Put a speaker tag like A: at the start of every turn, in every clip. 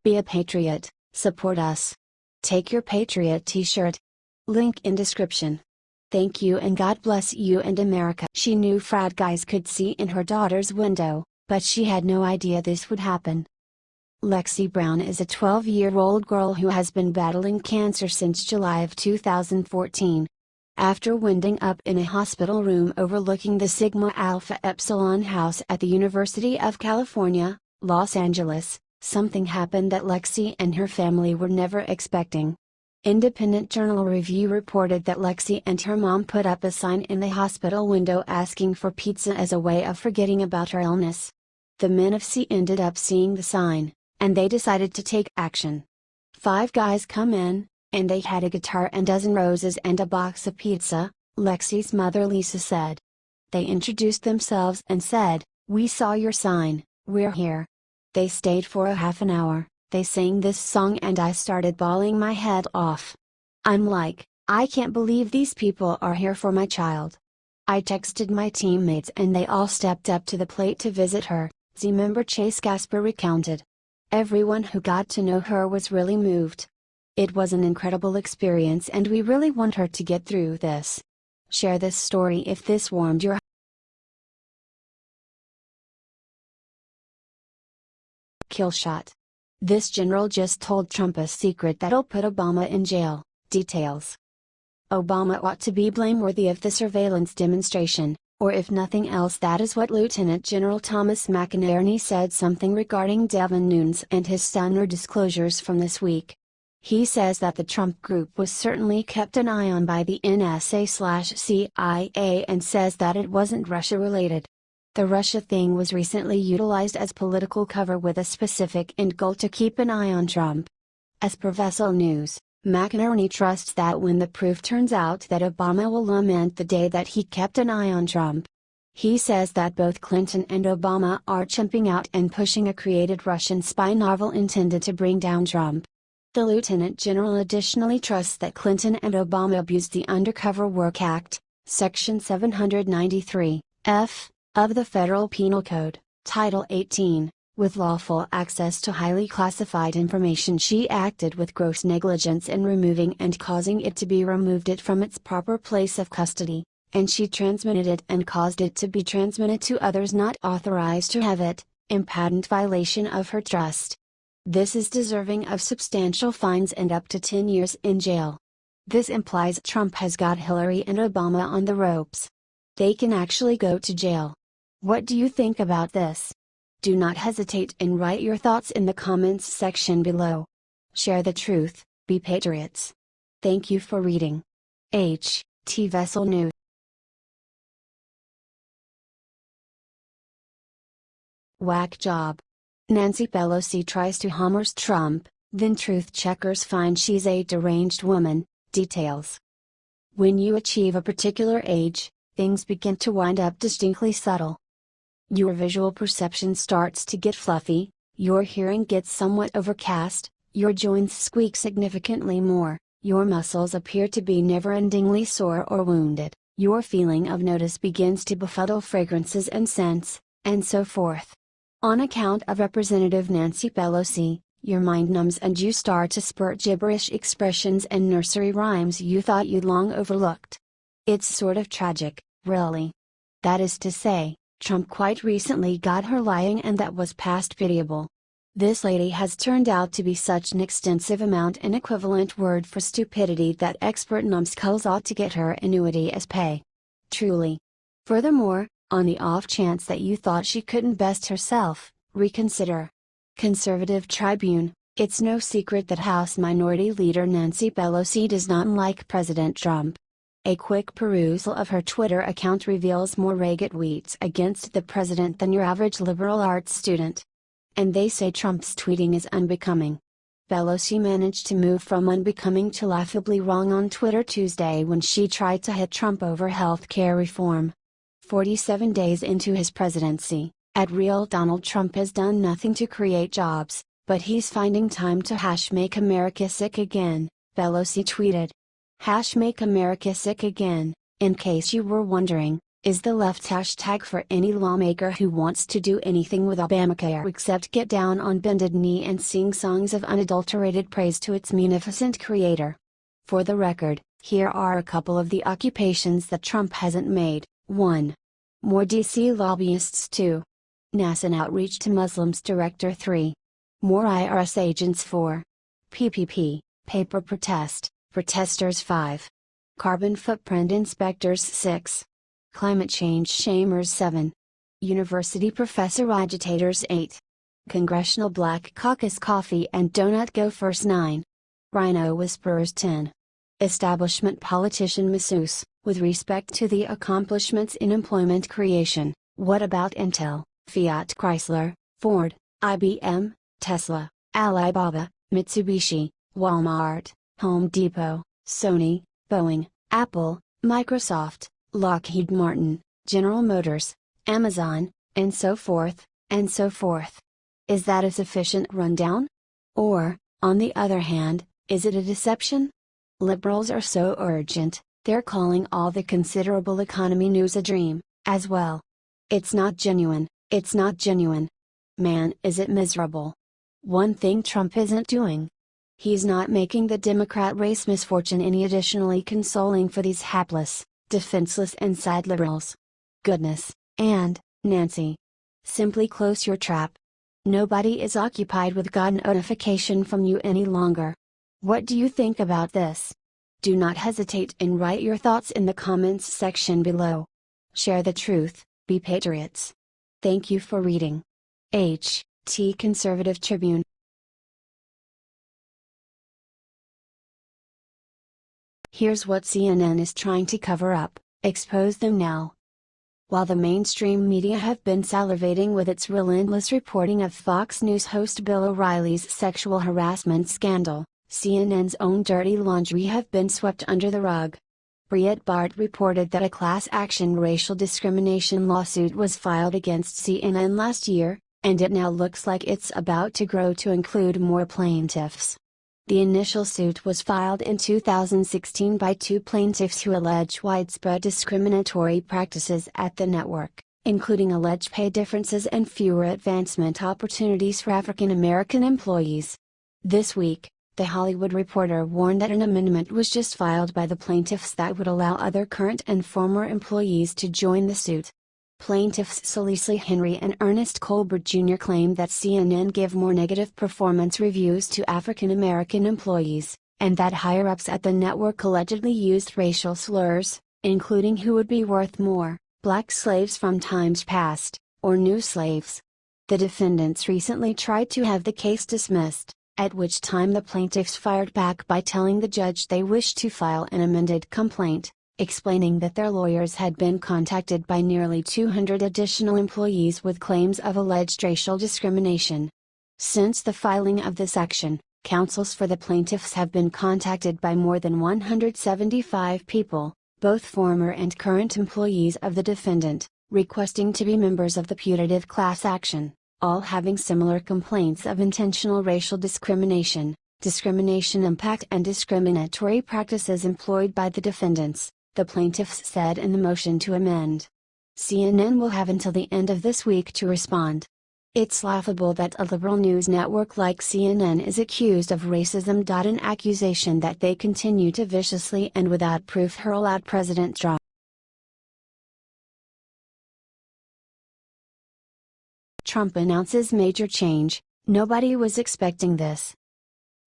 A: Be a patriot, support us. Take your Patriot t-shirt. Link in description. Thank you and God bless you and America. She knew frat guys could see in her daughter's window, but she had no idea this would happen. Lexi Brown is a 12-year-old girl who has been battling cancer since July of 2014. After winding up in a hospital room overlooking the Sigma Alpha Epsilon House at the University of California, Los Angeles, something happened that Lexi and her family were never expecting. Independent Journal Review reported that Lexi and her mom put up a sign in the hospital window asking for pizza as a way of forgetting about her illness. The men of C ended up seeing the sign, and they decided to take action. 5 guys come in, and they had a guitar and dozen roses and a box of pizza, Lexi's mother Lisa said. They introduced themselves and said, "We saw your sign, we're here." They stayed for a half an hour, they sang this song and I started bawling my head off. I'm like, I can't believe these people are here for my child. I texted my teammates and they all stepped up to the plate to visit her, Z member Chase Gasper recounted. Everyone who got to know her was really moved. It was an incredible experience and we really want her to get through this. Share this story if this warmed your kill shot. This general just told Trump a secret that'll put Obama in jail, details. Obama ought to be blameworthy of the surveillance demonstration, or if nothing else that is what Lieutenant General Thomas McInerney said something regarding Devin Nunes and his stunner disclosures from this week. He says that the Trump group was certainly kept an eye on by the NSA/CIA and says that it wasn't Russia related. The Russia thing was recently utilized as political cover with a specific end goal to keep an eye on Trump. As per Vessel News, McInerney trusts that when the proof turns out that Obama will lament the day that he kept an eye on Trump. He says that both Clinton and Obama are chimping out and pushing a created Russian spy novel intended to bring down Trump. The Lieutenant General additionally trusts that Clinton and Obama abused the Undercover Work Act, Section 793, F, of the Federal Penal Code, Title 18, with lawful access to highly classified information. She acted with gross negligence in removing and causing it to be removed from its proper place of custody, and she transmitted it and caused it to be transmitted to others not authorized to have it, in patent violation of her trust. This is deserving of substantial fines and up to 10 years in jail. This implies Trump has got Hillary and Obama on the ropes. They can actually go to jail. What do you think about this? Do not hesitate and write your thoughts in the comments section below. Share the truth, be patriots. Thank you for reading. T. Vessel News. Whack job. Nancy Pelosi tries to hummus Trump, then truth checkers find she's a deranged woman, details. When you achieve a particular age, things begin to wind up distinctly subtle. Your visual perception starts to get fluffy, your hearing gets somewhat overcast, your joints squeak significantly more, your muscles appear to be never-endingly sore or wounded, your feeling of notice begins to befuddle fragrances and scents, and so forth. On account of Representative Nancy Pelosi, your mind numbs and you start to spurt gibberish expressions and nursery rhymes you thought you'd long overlooked. It's sort of tragic, really. That is to say, Trump quite recently got her lying and that was past pitiable. This lady has turned out to be such an extensive amount an equivalent word for stupidity that expert numbskulls ought to get her annuity as pay. Truly. Furthermore, on the off chance that you thought she couldn't best herself, reconsider. Conservative Tribune, it's no secret that House Minority Leader Nancy Pelosi does not like President Trump. A quick perusal of her Twitter account reveals more ragged tweets against the president than your average liberal arts student. And they say Trump's tweeting is unbecoming. Pelosi managed to move from unbecoming to laughably wrong on Twitter Tuesday when she tried to hit Trump over health care reform. 47 days into his presidency, at real Donald Trump has done nothing to create jobs, but he's finding time to #Make America Sick Again, Pelosi tweeted. #Make America Sick Again, in case you were wondering, is the left's hashtag for any lawmaker who wants to do anything with Obamacare except get down on bended knee and sing songs of unadulterated praise to its munificent creator. For the record, here are a couple of the occupations that Trump hasn't made. 1. More DC lobbyists. 2. NASA and outreach to Muslims director. 3. More IRS agents. 4. PPP, paper protesters. 5. Carbon footprint inspectors. 6. Climate change shamers. 7. University professor agitators. 8. Congressional Black Caucus coffee and donut gophers. 9. Rhino whisperers. 10. Establishment politician masseuse. With respect to the accomplishments in employment creation, what about Intel, Fiat Chrysler, Ford, IBM, Tesla, Alibaba, Mitsubishi, Walmart, Home Depot, Sony, Boeing, Apple, Microsoft, Lockheed Martin, General Motors, Amazon, and so forth, and so forth? Is that a sufficient rundown? Or, on the other hand, is it a deception? Liberals are so urgent, they're calling all the considerable economy news a dream, as well. It's not genuine, it's not genuine. Man, is it miserable. One thing Trump isn't doing. He's not making the Democrat race misfortune any additionally consoling for these hapless, defenseless and sad liberals. Goodness, and, Nancy. Simply close your trap. Nobody is occupied with God notification from you any longer. What do you think about this? Do not hesitate and write your thoughts in the comments section below. Share the truth, be patriots. Thank you for reading. H.T. Conservative Tribune. Here's what CNN is trying to cover up, expose them now. While the mainstream media have been salivating with its relentless reporting of Fox News host Bill O'Reilly's sexual harassment scandal, CNN's own dirty laundry have been swept under the rug. Breitbart reported that a class-action racial discrimination lawsuit was filed against CNN last year, and it now looks like it's about to grow to include more plaintiffs. The initial suit was filed in 2016 by two plaintiffs who allege widespread discriminatory practices at the network, including alleged pay differences and fewer advancement opportunities for African American employees. This week, The Hollywood Reporter warned that an amendment was just filed by the plaintiffs that would allow other current and former employees to join the suit. Plaintiffs Cecily Henry and Ernest Colbert Jr. claimed that CNN gave more negative performance reviews to African American employees, and that higher-ups at the network allegedly used racial slurs, including "who would be worth more," "black slaves from times past," or "new slaves." The defendants recently tried to have the case dismissed, at which time the plaintiffs fired back by telling the judge they wished to file an amended complaint, explaining that their lawyers had been contacted by nearly 200 additional employees with claims of alleged racial discrimination. Since the filing of this action, counsels for the plaintiffs have been contacted by more than 175 people, both former and current employees of the defendant, requesting to be members of the putative class action, all having similar complaints of intentional racial discrimination, discrimination impact and discriminatory practices employed by the defendants, the plaintiffs said in the motion to amend. CNN will have until the end of this week to respond. It's laughable that a liberal news network like CNN is accused of racism. An accusation that they continue to viciously and without proof hurl at President Trump. Trump announces major change. Nobody was expecting this.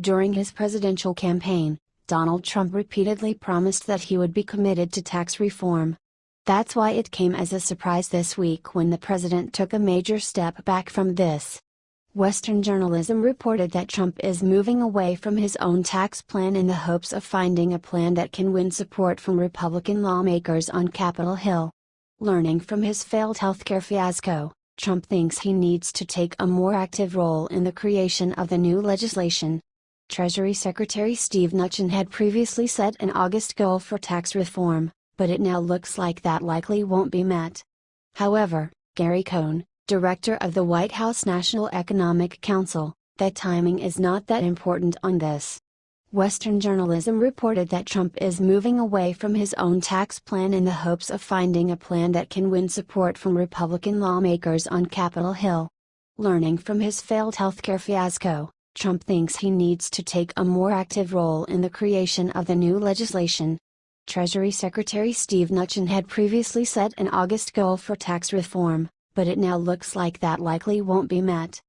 A: During his presidential campaign, Donald Trump repeatedly promised that he would be committed to tax reform. That's why it came as a surprise this week when the president took a major step back from this. Western journalism reported that Trump is moving away from his own tax plan in the hopes of finding a plan that can win support from Republican lawmakers on Capitol Hill. Learning from his failed healthcare fiasco, Trump thinks he needs to take a more active role in the creation of the new legislation. Treasury Secretary Steve Mnuchin had previously set an August goal for tax reform, but it now looks like that likely won't be met. However, Gary Cohn, director of the White House National Economic Council, that timing is not that important on this. Western journalism reported that Trump is moving away from his own tax plan in the hopes of finding a plan that can win support from Republican lawmakers on Capitol Hill. Learning from his failed healthcare fiasco, Trump thinks he needs to take a more active role in the creation of the new legislation. Treasury Secretary Steve Mnuchin had previously set an August goal for tax reform, but it now looks like that likely won't be met.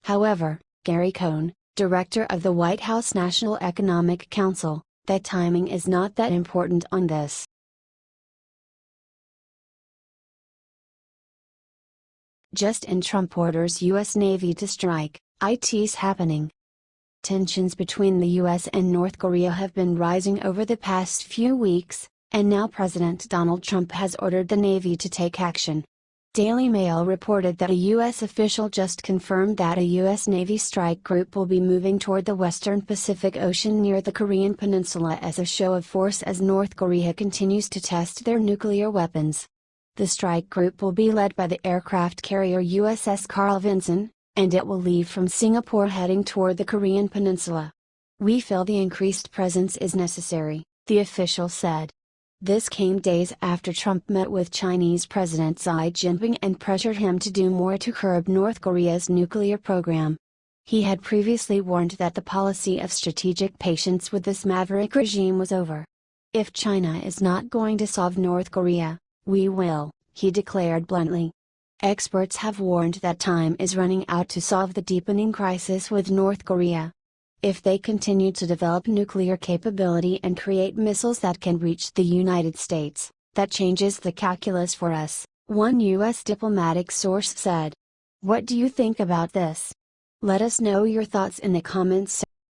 A: However, Gary Cohn, director of the White House National Economic Council, that timing is not that important on this. Just in Trump orders U.S. Navy to strike, IT's happening. Tensions between the U.S. and North Korea have been rising over the past few weeks, and now President Donald Trump has ordered the Navy to take action. Daily Mail reported that a U.S. official just confirmed that a U.S. Navy strike group will be moving toward the western Pacific Ocean near the Korean Peninsula as a show of force as North Korea continues to test their nuclear weapons. The strike group will be led by the aircraft carrier USS Carl Vinson, and it will leave from Singapore heading toward the Korean Peninsula. "We feel the increased presence is necessary," the official said. This came days after Trump met with Chinese President Xi Jinping and pressured him to do more to curb North Korea's nuclear program. He had previously warned that the policy of strategic patience with this maverick regime was over. "If China is not going to solve North Korea, we will," he declared bluntly. Experts have warned that time is running out to solve the deepening crisis with North Korea. If they continue to develop nuclear capability and create missiles that can reach the United States, that changes the calculus for us, one U.S. diplomatic source said. What do you think about this? Let us know your thoughts in the comments section.